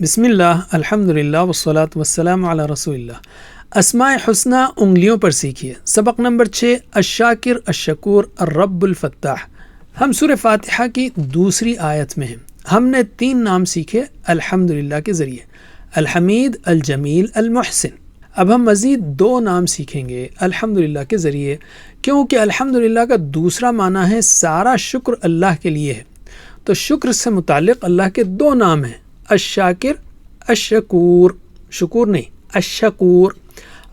بسم اللہ، الحمدللہ والصلاة والسلام علی رسول اللہ۔ اسماء حسنہ انگلیوں پر سیکھیے۔ سبق نمبر 6، الشاکر، الشکور، الرب الفتاح۔ ہم سورہ فاتحہ کی دوسری آیت میں ہیں۔ ہم نے 3 نام سیکھے الحمدللہ کے ذریعے، الحمید، الجمیل، المحسن۔ اب ہم مزید 2 نام سیکھیں گے الحمدللہ کے ذریعے، کیونکہ الحمدللہ کا دوسرا معنی ہے سارا شکر اللہ کے لیے ہے۔ تو شکر سے متعلق اللہ کے 2 نام ہیں، الشاکر، الشکور، شکور نہیں، الشکور۔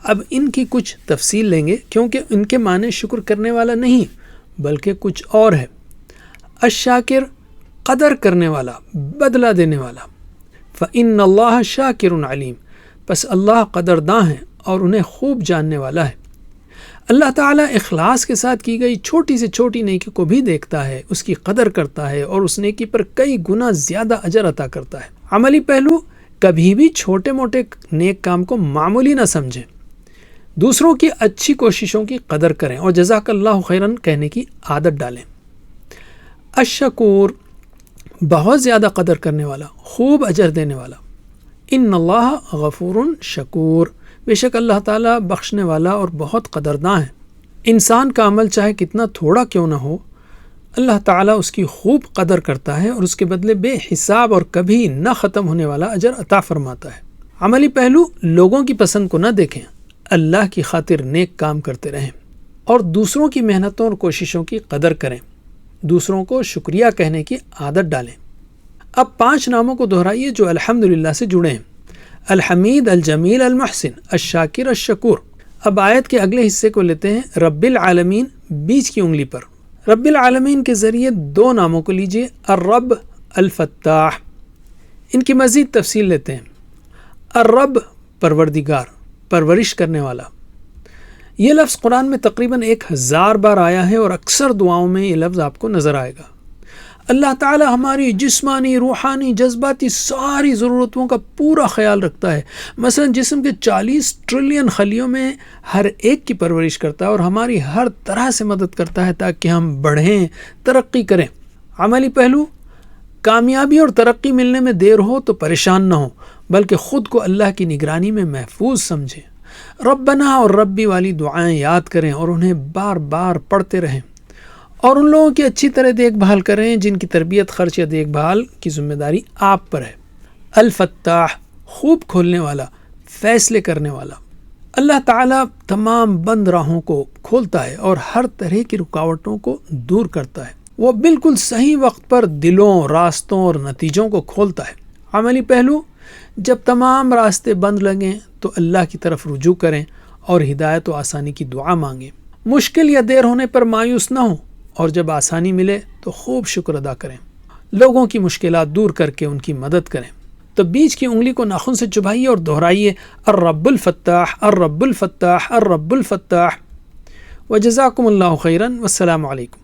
اب ان کی کچھ تفصیل لیں گے، کیونکہ ان کے معنی شکر کرنے والا نہیں بلکہ کچھ اور ہے۔ الشاکر، قدر کرنے والا، بدلہ دینے والا۔ فإن اللہ شاکر علیم، پس اللہ قدرداں ہیں اور انہیں خوب جاننے والا ہے۔ اللہ تعالیٰ اخلاص کے ساتھ کی گئی چھوٹی سے چھوٹی نیکی کو بھی دیکھتا ہے، اس کی قدر کرتا ہے اور اس نیکی پر کئی گنا زیادہ اجر عطا کرتا ہے۔ عملی پہلو، کبھی بھی چھوٹے موٹے نیک کام کو معمولی نہ سمجھیں، دوسروں کی اچھی کوششوں کی قدر کریں اور جزاک اللہ خیرن کہنے کی عادت ڈالیں۔ الشکور، بہت زیادہ قدر کرنے والا، خوب اجر دینے والا۔ ان اللہ غفور شکور، بے شک اللہ تعالیٰ بخشنے والا اور بہت قدرداں ہے۔ انسان کا عمل چاہے کتنا تھوڑا کیوں نہ ہو، اللہ تعالیٰ اس کی خوب قدر کرتا ہے اور اس کے بدلے بے حساب اور کبھی نہ ختم ہونے والا اجر عطا فرماتا ہے۔ عملی پہلو، لوگوں کی پسند کو نہ دیکھیں، اللہ کی خاطر نیک کام کرتے رہیں اور دوسروں کی محنتوں اور کوششوں کی قدر کریں، دوسروں کو شکریہ کہنے کی عادت ڈالیں۔ اب 5 ناموں کو دہرائیے جو الحمدللہ سے جڑے ہیں، الحمید، الجمیل، المحسن، الشاکر، الشکور۔ اب آیت کے اگلے حصے کو لیتے ہیں، رب العالمین، بیچ کی انگلی پر۔ رب العالمین کے ذریعے 2 ناموں کو لیجئے، الرب، الفتاح۔ ان کی مزید تفصیل لیتے ہیں۔ الرب، پروردگار، پرورش کرنے والا۔ یہ لفظ قرآن میں تقریباً 1000 بار آیا ہے اور اکثر دعاؤں میں یہ لفظ آپ کو نظر آئے گا۔ اللہ تعالی ہماری جسمانی، روحانی، جذباتی ساری ضرورتوں کا پورا خیال رکھتا ہے۔ مثلا جسم کے 40 ٹریلین خلیوں میں ہر ایک کی پرورش کرتا ہے اور ہماری ہر طرح سے مدد کرتا ہے تاکہ ہم بڑھیں، ترقی کریں۔ عملی پہلو، کامیابی اور ترقی ملنے میں دیر ہو تو پریشان نہ ہو، بلکہ خود کو اللہ کی نگرانی میں محفوظ سمجھیں۔ ربنا اور ربی والی دعائیں یاد کریں اور انہیں بار بار پڑھتے رہیں، اور ان لوگوں کی اچھی طرح دیکھ بھال کریں جن کی تربیت، خرچ یا دیکھ بھال کی ذمہ داری آپ پر ہے۔ الفتاح، خوب کھولنے والا، فیصلے کرنے والا۔ اللہ تعالیٰ تمام بند راہوں کو کھولتا ہے اور ہر طرح کی رکاوٹوں کو دور کرتا ہے۔ وہ بالکل صحیح وقت پر دلوں، راستوں اور نتیجوں کو کھولتا ہے۔ عملی پہلو، جب تمام راستے بند لگیں تو اللہ کی طرف رجوع کریں اور ہدایت و آسانی کی دعا مانگیں۔ مشکل یا دیر ہونے پر مایوس نہ ہوں اور جب آسانی ملے تو خوب شکر ادا کریں۔ لوگوں کی مشکلات دور کر کے ان کی مدد کریں۔ تو بیچ کی انگلی کو ناخن سے چبھائیے اور دہرائیے، الرب الفتاح، الرب الفتاح، الرب الفتاح۔ وجزاکم اللہ خیرا، والسلام علیکم۔